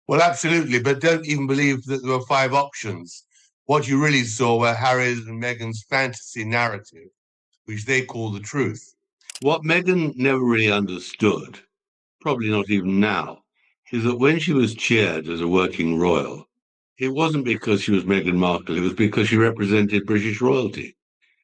Well, absolutely, but don't even believe that there were five options. What you really saw were Harry's and Meghan's fantasy narrative, which they call the truth. What Meghan never really understood, probably not even now, is that when she was cheered as a working royal, it wasn't because she was Meghan Markle, it was because she represented British royalty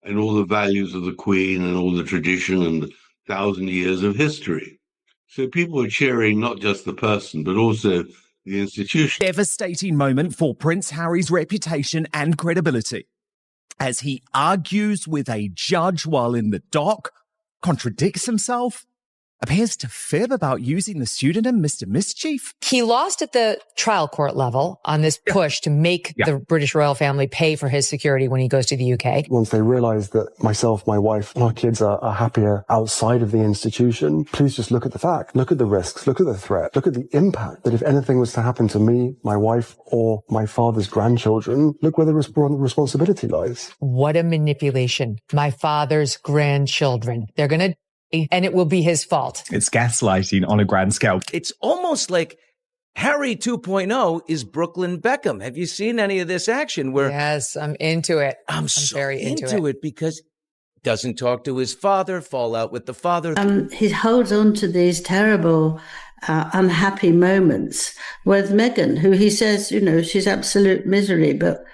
and all the values of the Queen and all the tradition and 1,000 years of history. So people were cheering not just the person, but also the institution. Devastating moment for Prince Harry's reputation and credibility, as he argues with a judge while in the dock, contradicts himself, appears to fib about using the pseudonym Mr. Mischief. He lost at the trial court level on this push to make the British royal family pay for his security when he goes to the UK. Once they realise that myself, my wife, and our kids are happier outside of the institution, please just look at the fact, look at the risks, look at the threat, look at the impact that if anything was to happen to me, my wife, or my father's grandchildren, look where the responsibility lies. What a manipulation. My father's grandchildren. They're going to and it will be his fault. It's gaslighting on a grand scale. It's almost like Harry 2.0 is Brooklyn Beckham. Have you seen any of this action where... Yes, I'm into it. I'm so very into it because doesn't talk to his father, fall out with the father. He holds on to these terrible, unhappy moments with Meghan, who he says, she's absolute misery, but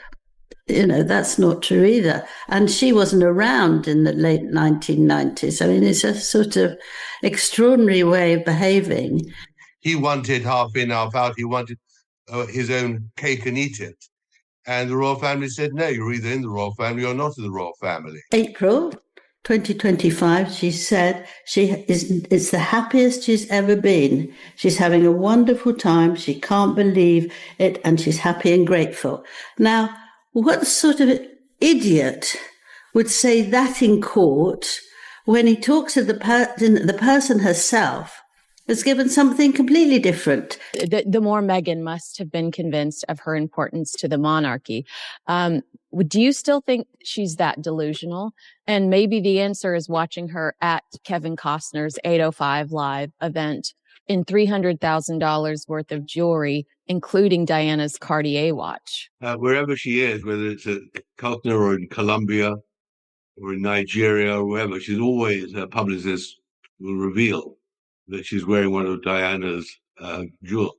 that's not true either. And she wasn't around in the late 1990s. I mean, it's a sort of extraordinary way of behaving. He wanted half in, half out. He wanted his own cake and eat it. And the royal family said, no, you're either in the royal family or not in the royal family. April 2025, she said it's the happiest she's ever been. She's having a wonderful time. She can't believe it, and she's happy and grateful. Now, what sort of idiot would say that in court when he talks to the person herself has given something completely different? The more Meghan must have been convinced of her importance to the monarchy. Do you still think she's that delusional? And maybe the answer is watching her at Kevin Costner's 805 Live event in $300,000 worth of jewelry, including Diana's Cartier watch. Wherever she is, whether it's at Costner or in Colombia or in Nigeria or wherever, she's always, her publicist will reveal that she's wearing one of Diana's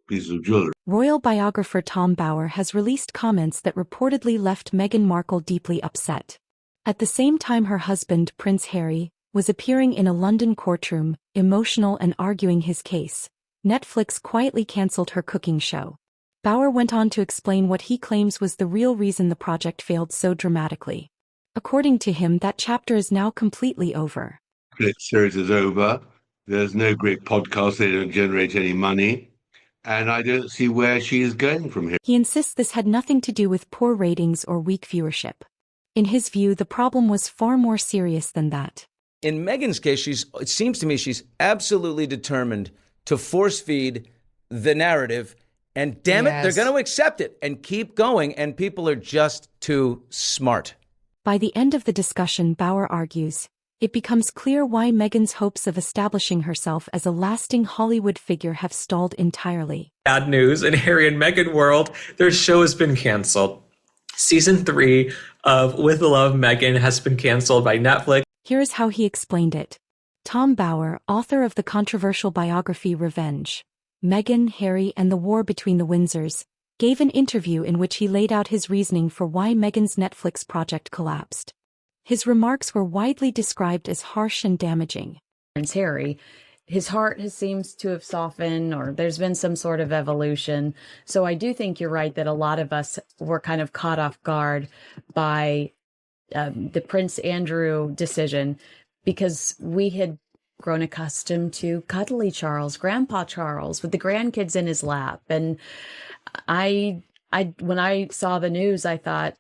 pieces of jewelry. Royal biographer Tom Bower has released comments that reportedly left Meghan Markle deeply upset. At the same time her husband, Prince Harry, was appearing in a London courtroom, emotional and arguing his case, Netflix quietly cancelled her cooking show. Bower went on to explain what he claims was the real reason the project failed so dramatically. According to him, that chapter is now completely over. The series is over. There's no great podcast. They don't generate any money. And I don't see where she is going from here. He insists this had nothing to do with poor ratings or weak viewership. In his view, the problem was far more serious than that. In Meghan's case, it seems to me she's absolutely determined to force feed the narrative, and damn it, they're going to accept it and keep going, and people are just too smart. By the end of the discussion, Bower argues, it becomes clear why Meghan's hopes of establishing herself as a lasting Hollywood figure have stalled entirely. Bad news in Harry and Meghan world, their show has been canceled. Season 3 of With the Love Meghan has been canceled by Netflix. Here is how he explained it. Tom Bower, author of the controversial biography Revenge, Meghan, Harry, and the War Between the Windsors, gave an interview in which he laid out his reasoning for why Meghan's Netflix project collapsed. His remarks were widely described as harsh and damaging. Prince Harry, his heart seems to have softened, or there's been some sort of evolution. So I do think you're right that a lot of us were kind of caught off guard by the Prince Andrew decision, because we had grown accustomed to cuddly Charles, Grandpa Charles, with the grandkids in his lap. And I when I saw the news, I thought,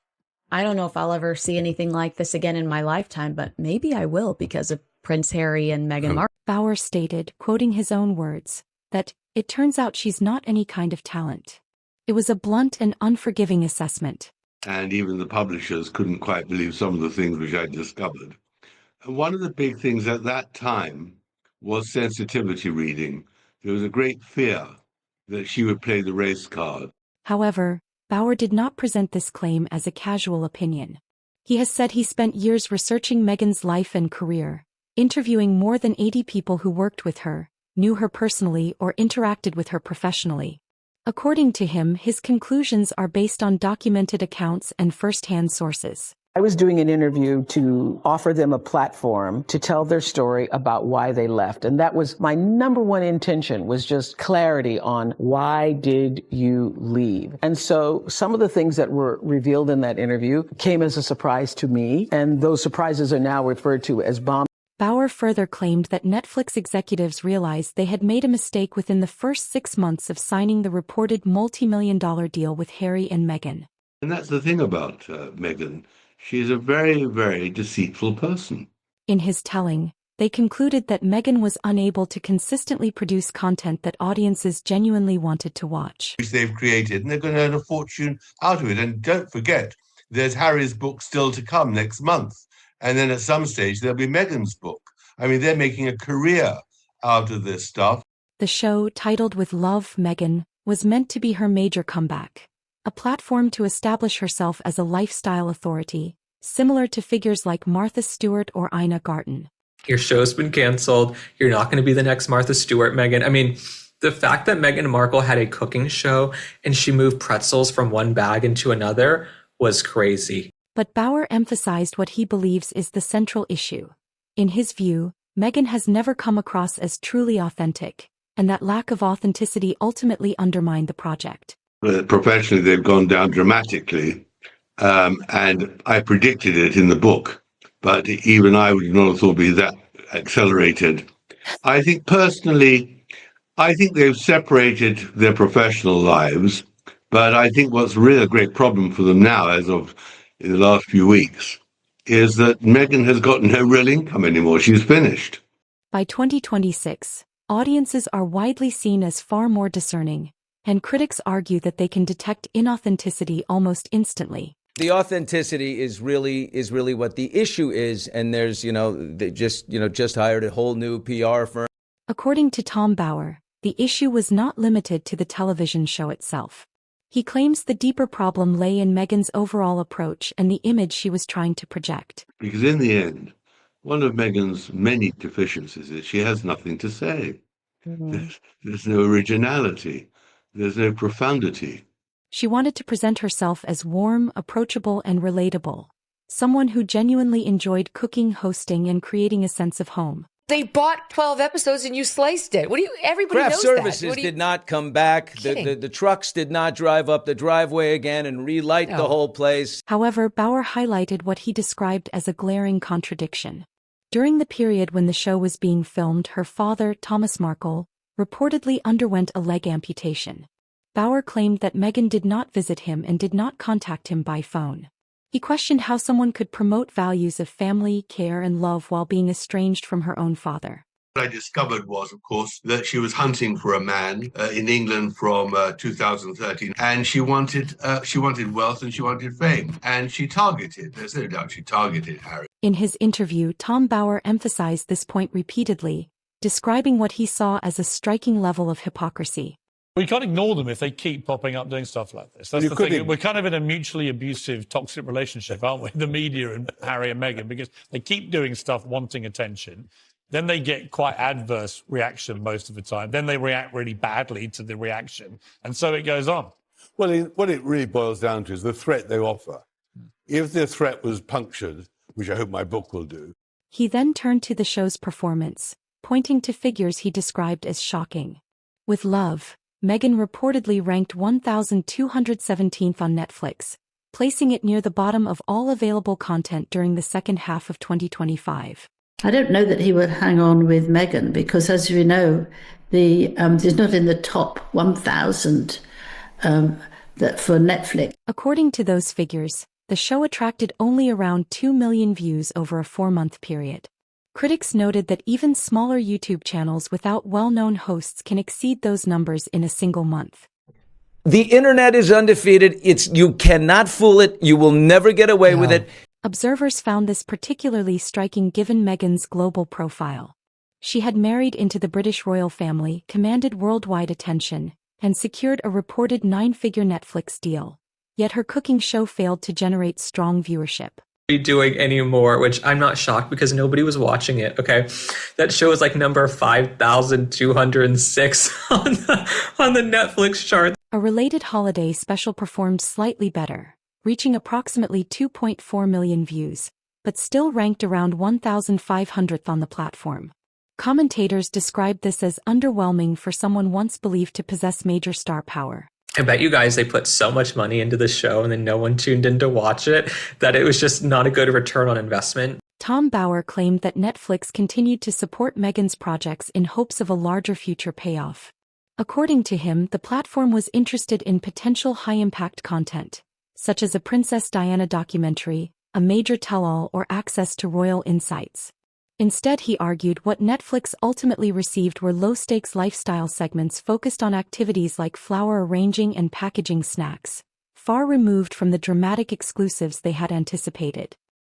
I don't know if I'll ever see anything like this again in my lifetime, but maybe I will because of Prince Harry and Meghan Markle. Bower stated, quoting his own words, that it turns out she's not any kind of talent. It was a blunt and unforgiving assessment. And even the publishers couldn't quite believe some of the things which I discovered. And one of the big things at that time was sensitivity reading. There was a great fear that she would play the race card. However, Bauer did not present this claim as a casual opinion. He has said he spent years researching Meghan's life and career, interviewing more than 80 people who worked with her, knew her personally or interacted with her professionally. According to him, his conclusions are based on documented accounts and first-hand sources. I was doing an interview to offer them a platform to tell their story about why they left. And that was my number one intention, was just clarity on why did you leave? And so some of the things that were revealed in that interview came as a surprise to me. And those surprises are now referred to as bombs. Bauer further claimed that Netflix executives realized they had made a mistake within the first 6 months of signing the reported multi-million-dollar deal with Harry and Meghan. And that's the thing about Meghan. She is a very, very deceitful person. In his telling, they concluded that Meghan was unable to consistently produce content that audiences genuinely wanted to watch. Which they've created, and they're going to earn a fortune out of it. And don't forget, there's Harry's book still to come next month. And then at some stage, there'll be Meghan's book. I mean, they're making a career out of this stuff. The show, titled With Love, Meghan, was meant to be her major comeback. A platform to establish herself as a lifestyle authority, similar to figures like Martha Stewart or Ina Garten. Your show's been canceled. You're not going to be the next Martha Stewart, Meghan. I mean, the fact that Meghan Markle had a cooking show and she moved pretzels from one bag into another was crazy. But Bauer emphasized what he believes is the central issue. In his view, Meghan has never come across as truly authentic, and that lack of authenticity ultimately undermined the project. Professionally, they've gone down dramatically, and I predicted it in the book, but even I would not have thought it'd be that accelerated. I think personally, I think they've separated their professional lives, but I think what's really a great problem for them now, as of in the last few weeks, is that Meghan has got no real income anymore. She's finished. By 2026, audiences are widely seen as far more discerning, and critics argue that they can detect inauthenticity almost instantly. The authenticity is really what the issue is, and there's, they just hired a whole new PR firm. According to Tom Bauer, the issue was not limited to the television show itself. He claims the deeper problem lay in Meghan's overall approach and the image she was trying to project. Because in the end, one of Meghan's many deficiencies is she has nothing to say. Mm-hmm. There's no originality. There's no profundity. She wanted to present herself as warm, approachable, and relatable. Someone who genuinely enjoyed cooking, hosting, and creating a sense of home. They bought 12 episodes and you sliced it. Everybody Craft knows Services that. did not come back. The trucks did not drive up the driveway again and relight the whole place. However, Bauer highlighted what he described as a glaring contradiction. During the period when the show was being filmed, her father, Thomas Markle, reportedly underwent a leg amputation. Bauer claimed that Meghan did not visit him and did not contact him by phone. He questioned how someone could promote values of family, care, and love while being estranged from her own father. What I discovered was, of course, that she was hunting for a man in England from 2013, and she wanted wealth and she wanted fame, and there's no doubt she targeted Harry. In his interview, Tom Bauer emphasized this point repeatedly, describing what he saw as a striking level of hypocrisy. We can't ignore them if they keep popping up doing stuff like this. That's the thing. We're kind of in a mutually abusive, toxic relationship, aren't we? The media and Harry and Meghan, because they keep doing stuff wanting attention. Then they get quite adverse reaction most of the time. Then they react really badly to the reaction. And so it goes on. Well, what it really boils down to is the threat they offer. If the threat was punctured, which I hope my book will do. He then turned to the show's performance, pointing to figures he described as shocking. With Love, Meghan reportedly ranked 1,217th on Netflix, placing it near the bottom of all available content during the second half of 2025. I don't know that he would hang on with Meghan because, as we know, it's not in the top 1,000 that for Netflix. According to those figures, the show attracted only around 2 million views over a 4-month period. Critics noted that even smaller YouTube channels without well-known hosts can exceed those numbers in a single month. The internet is undefeated. You cannot fool it. You will never get away with it. Observers found this particularly striking given Meghan's global profile. She had married into the British royal family, commanded worldwide attention, and secured a reported 9-figure Netflix deal. Yet her cooking show failed to generate strong viewership. Doing anymore, which I'm not shocked because nobody was watching it. Okay, that show is like number 5,206 on the Netflix chart. A related holiday special performed slightly better, reaching approximately 2.4 million views, but still ranked around 1,500th on the platform. Commentators described this as underwhelming for someone once believed to possess major star power. I bet you guys they put so much money into the show and then no one tuned in to watch it that it was just not a good return on investment. Tom Bauer claimed that Netflix continued to support Meghan's projects in hopes of a larger future payoff. According to him, the platform was interested in potential high-impact content, such as a Princess Diana documentary, a major tell-all, or access to royal insights. Instead, he argued what Netflix ultimately received were low-stakes lifestyle segments focused on activities like flower arranging and packaging snacks, far removed from the dramatic exclusives they had anticipated.